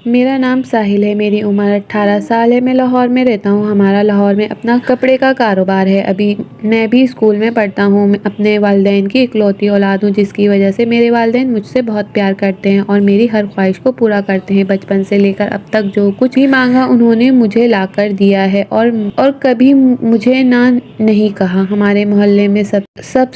मेरा नाम साहिल है। मेरी उम्र 18 साल है। मैं लाहौर में रहता हूँ। हमारा लाहौर में अपना कपड़े का कारोबार है। अभी मैं भी स्कूल में पढ़ता हूँ। मैं अपने वालिदैन की इकलौती औलाद हूँ, जिसकी वजह से मेरे वालिदैन मुझसे बहुत प्यार करते हैं और मेरी हर ख्वाहिश को पूरा करते हैं। बचपन से लेकर अब तक जो कुछ भी मांगा उन्होंने मुझे ला कर दिया है और कभी मुझे ना नहीं कहा। हमारे मोहल्ले में सब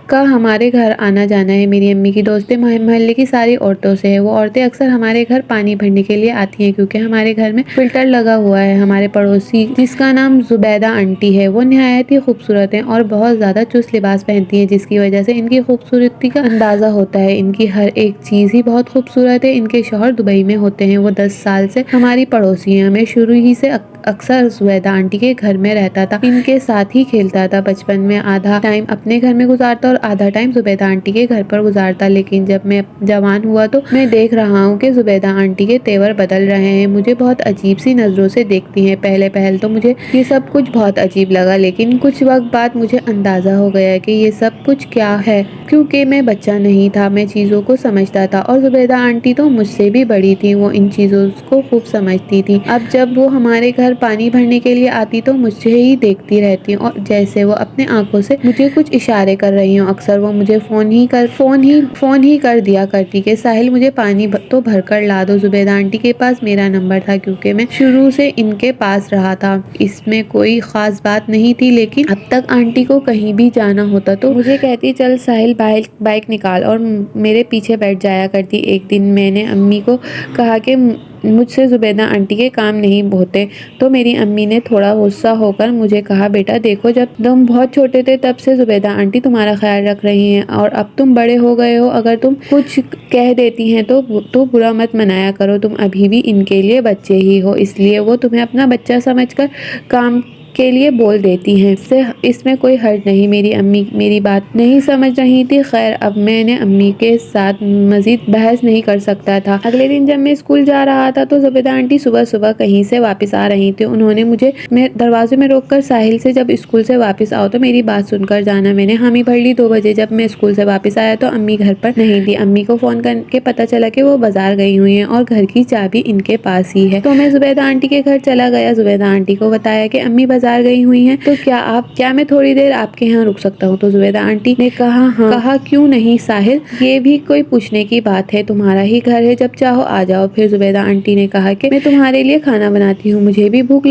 का हमारे घर आना जाना है। मेरी अम्मी की दोस्ती मोहल्ले की सारी औरतों से है। वो औरतें अक्सर हमारे घर पानी भरने के लिए आती हैं, क्योंकि हमारे घर में फिल्टर लगा हुआ है। हमारे पड़ोसी, जिसका नाम जुबैदा आंटी है, वो निहायत ही खूबसूरत हैं और बहुत ज़्यादा चुस्त लिबास पहनती हैं, जिसकी वजह से इनकी खूबसूरती का अंदाज़ा होता है। इनकी हर एक चीज़ ही बहुत खूबसूरत है। इनके शौहर दुबई में होते हैं। वो 10 साल से हमारी पड़ोसी हैं। मैं शुरू ही से अक्सर जुबैदा आंटी के घर में रहता था, इनके साथ ही खेलता था। बचपन में आधा टाइम अपने घर में गुजारता और आधा टाइम जुबैदा आंटी के घर पर गुजारता। लेकिन जब मैं जवान हुआ तो मैं देख रहा हूँ कि जुबैदा आंटी के तेवर बदल रहे हैं। मुझे बहुत अजीब सी नज़रों से देखती हैं। पहले तो मुझे ये सब कुछ बहुत अजीब लगा, लेकिन कुछ वक्त बाद मुझे अंदाज़ा हो गया कि ये सब कुछ क्या है, क्योंकि मैं बच्चा नहीं था। मैं चीज़ों को समझता था और जुबैदा आंटी तो मुझसे भी बड़ी थी। वो इन चीज़ों को खूब समझती थी। अब जब वो हमारे घर पानी भरने के लिए आती तो मुझे ही देखती रहती और जैसे वो अपने आंखों से मुझे कुछ इशारे कर रही हूँ। अक्सर वो मुझे फोन ही कर दिया करती कि साहिल, मुझे पानी तो भर कर ला दो। जुबैदा आंटी के पास मेरा नंबर था, क्योंकि मैं शुरू से इनके पास रहा था। इसमें कोई खास बात नहीं थी, लेकिन अब तक आंटी को कहीं भी जाना होता तो मुझे कहती, चल साहिल, बाइक निकाल, और मेरे पीछे बैठ जाया करती। एक दिन मैंने अम्मी को कहा कि मुझसे जुबैदा आंटी के काम नहीं होते, तो मेरी अम्मी ने थोड़ा गुस्सा होकर मुझे कहा, बेटा देखो, जब तुम बहुत छोटे थे तब से जुबैदा आंटी तुम्हारा ख्याल रख रही हैं और अब तुम बड़े हो गए हो। अगर तुम कुछ कह देती हैं तो बुरा मत मनाया करो। तुम अभी भी इनके लिए बच्चे ही हो, इसलिए वो तुम्हें अपना बच्चा समझकर काम के लिए बोल देती हैं। इसमें कोई हर्ज नहीं। मेरी अम्मी मेरी बात नहीं समझ रही थी। खैर, अब मैंने अम्मी के साथ मजीद बहस नहीं कर सकता था। अगले दिन जब मैं स्कूल जा रहा था तो जुबैदा आंटी सुबह सुबह कहीं से वापस आ रही थी। उन्होंने मुझे दरवाजे में रोककर, साहिल से जब स्कूल से वापस आओ तो मेरी बात सुनकर जाना। मैंने हामी भर ली। 2 बजे जब मैं स्कूल से वापस आया तो अम्मी घर पर नहीं थी। अम्मी को फोन करके पता चला कि वो बाजार गई हुई हैं और घर की चाबी इनके पास ही है। तो मैं जुबैदा आंटी के घर चला गया। जुबैदा आंटी को बताया कि अम्मी बाजार गई हुई हैं, तो क्या मैं थोड़ी देर आपके यहाँ रुक सकता हूँ? तो जुबैदा आंटी ने कहा, हाँ। कहा, क्यों नहीं साहिल, ये भी कोई पूछने की बात है? तुम्हारा ही घर है, जब चाहो आ जाओ। फिर जुबैदा आंटी ने कहा कि मैं तुम्हारे लिए खाना बनाती हूँ, मुझे भी भूख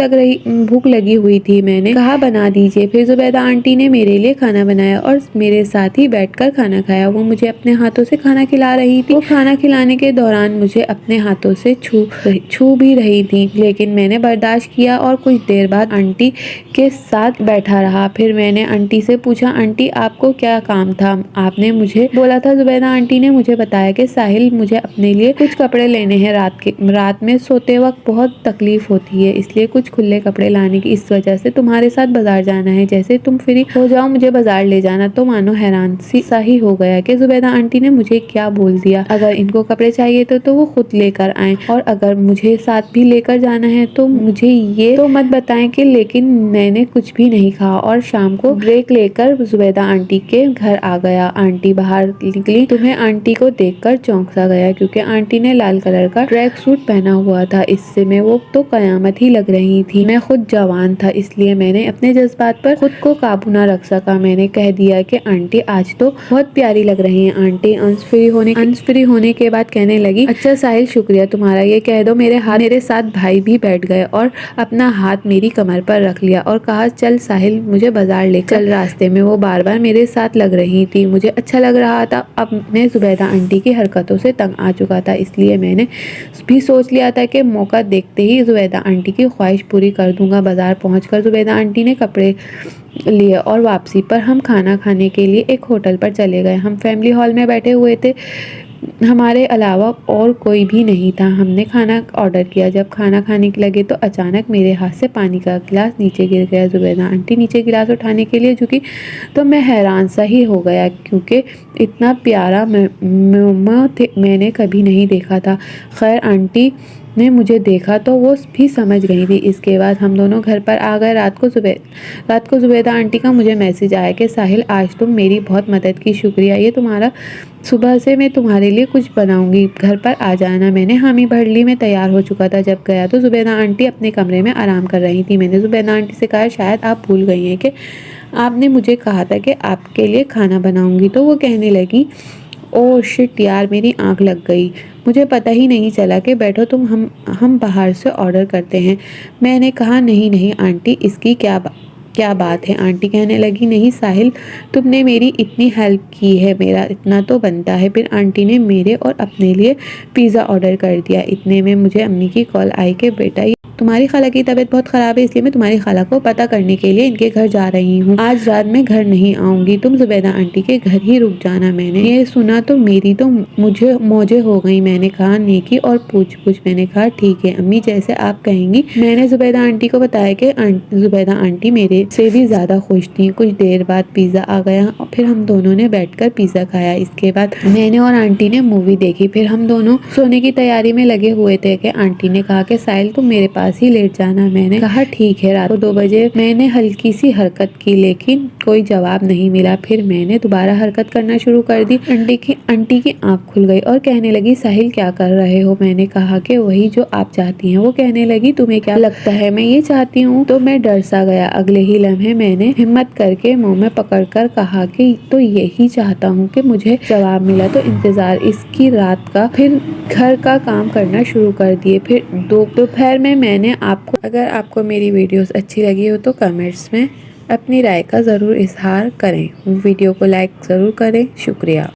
लगी हुई थी। मैंने कहा, बना दीजिए। फिर जुबैदा आंटी ने मेरे लिए खाना बनाया और मेरे साथ ही बैठकर खाना खाया। वो मुझे अपने हाथों से खाना खिला रही थी। वो खाना खिलाने के दौरान मुझे अपने हाथों से छू भी रही थी, लेकिन मैंने बर्दाश्त किया और कुछ देर बाद आंटी के साथ बैठा रहा। फिर मैंने आंटी से पूछा, आंटी आपको क्या काम था? आपने मुझे बोला था। जुबैदा आंटी ने मुझे बताया कि साहिल, मुझे अपने लिए कुछ कपड़े लेने हैं। रात में सोते वक्त बहुत तकलीफ होती है, इसलिए कुछ खुले कपड़े लाने की इस वजह से तुम्हारे साथ बाजार जाना है। जैसे तुम फ्री हो जाओ मुझे बाजार ले जाना। तो मानो हैरान सा ही हो गया कि जुबैदा आंटी ने मुझे क्या बोल दिया। अगर इनको कपड़े चाहिए तो वो खुद लेकर आए, और अगर मुझे साथ भी लेकर जाना है तो मुझे ये तो मत बताएं कि। लेकिन मैंने कुछ भी नहीं कहा और शाम को ब्रेक लेकर जुबैदा आंटी के घर आ गया। आंटी बाहर निकली तो मैं आंटी को देखकर चौंक सा गया, क्योंकि आंटी ने लाल कलर का ट्रैक सूट पहना हुआ था। इससे मैं वो तो कयामत ही लग रही थी। मैं खुद जवान था, इसलिए मैंने अपने जज्बात पर खुद को काबू न रख सका। मैंने कह दिया कि आंटी आज तो बहुत प्यारी लग रही हैं। आंटी अंश फ्री होने के बाद कहने लगी, अच्छा साहिल, शुक्रिया तुम्हारा। ये कह दो मेरे साथ भाई भी बैठ गए और अपना हाथ मेरी कमर पर रख लिया और कहा, चल साहिल, मुझे बाजार ले चल। रास्ते में वो बार बार मेरे साथ लग रही थी। मुझे अच्छा लग रहा था। अब मैं जुबैदा आंटी की हरकतों से तंग आ चुका था, इसलिए मैंने भी सोच लिया था कि मौका देखते ही जुबैदा आंटी की ख्वाहिश पूरी कर दूंगा। बाजार पहुंचकर जुबैदा आंटी ने कपड़े लिए और वापसी पर हम खाना खाने के लिए एक होटल पर चले गए। हम फैमिली हॉल में बैठे हुए थे। हमारे अलावा और कोई भी नहीं था। हमने खाना ऑर्डर किया। जब खाना खाने लगे तो अचानक मेरे हाथ से पानी का गिलास नीचे गिर गया। जुबैदा आंटी नीचे गिलास उठाने के लिए झुकी तो मैं हैरान सा ही हो गया, क्योंकि इतना प्यारा मैंने कभी नहीं देखा था। खैर, आंटी ने मुझे देखा तो वो भी समझ गई थी। इसके बाद हम दोनों घर पर आ गए। रात को जुबैदा आंटी का मुझे मैसेज आया कि साहिल, आज तुम मेरी बहुत मदद की, शुक्रिया। ये तुम्हारा सुबह से मैं तुम्हारे लिए कुछ बनाऊंगी, घर पर आ जाना। मैंने हामी भर ली। मैं तैयार हो चुका था। जब गया तो जुबैदा आंटी अपने कमरे में आराम कर रही थी। मैंने जुबैदा आंटी से कहा, शायद आप भूल गई हैं कि आपने मुझे कहा था कि आपके लिए खाना बनाऊंगी। तो वो कहने लगी, ओह शिट यार, मेरी आंख लग गई, मुझे पता ही नहीं चला कि बैठो तुम, हम बाहर से ऑर्डर करते हैं। मैंने कहा, नहीं नहीं आंटी, इसकी क्या बात है। आंटी कहने लगी, नहीं साहिल, तुमने मेरी इतनी हेल्प की है, मेरा इतना तो बनता है। फिर आंटी ने मेरे और अपने लिए पिज़्ज़ा ऑर्डर कर दिया। इतने में मुझे अम्मी की कॉल आई कि बेटा, तुम्हारी खाला की तबीयत बहुत ख़राब है, इसलिए मैं तुम्हारी खाला को पता करने के लिए इनके घर जा रही हूँ। आज रात में घर नहीं आऊँगी, तुम जुबैदा आंटी के घर ही रुक जाना। मैंने ये सुना तो मेरी तो मुझे मौजें हो गई। मैंने कहा, नेकी और पूछ पूछ। मैंने कहा, ठीक है अम्मी, जैसे आप कहेंगी। मैंने जुबैदा आंटी को बताया कि जुबैदा आंटी मेरे से भी ज़्यादा खुश थी। कुछ देर बाद पिज़्ज़ा आ गया और फिर हम दोनों ने बैठकर पिज़्ज़ा खाया। इसके बाद मैंने और आंटी ने मूवी देखी। फिर हम दोनों सोने की तैयारी में लगे हुए थे कि आंटी ने कहा कि साहिल, तुम मेरे पास ही लेट जाना। मैंने कहा, ठीक है। रात को 2 बजे मैंने हल्की सी हरकत की, लेकिन कोई जवाब नहीं मिला। फिर मैंने दोबारा हरकत करना शुरू कर दी। आंटी की आंख खुल गई और कहने लगी, साहिल क्या कर रहे हो। मैंने कहा कि वही जो आप चाहती हैं। वो कहने लगी, तुम्हें क्या लगता है मैं ये चाहती हूँ। तो मैं डर सा गया। अगले ही लम्हे मैंने हिम्मत करके मुंह में पकड़कर कहा कि तो यही चाहता हूँ कि मुझे जवाब मिला तो इंतजार इसकी रात का। फिर घर का काम करना शुरू कर दिए। फिर दोपहर में मैंने अगर आपको मेरी वीडियोस अच्छी लगी हो तो कमेंट्स में अपनी राय का ज़रूर इजहार करें। वीडियो को लाइक ज़रूर करें। शुक्रिया।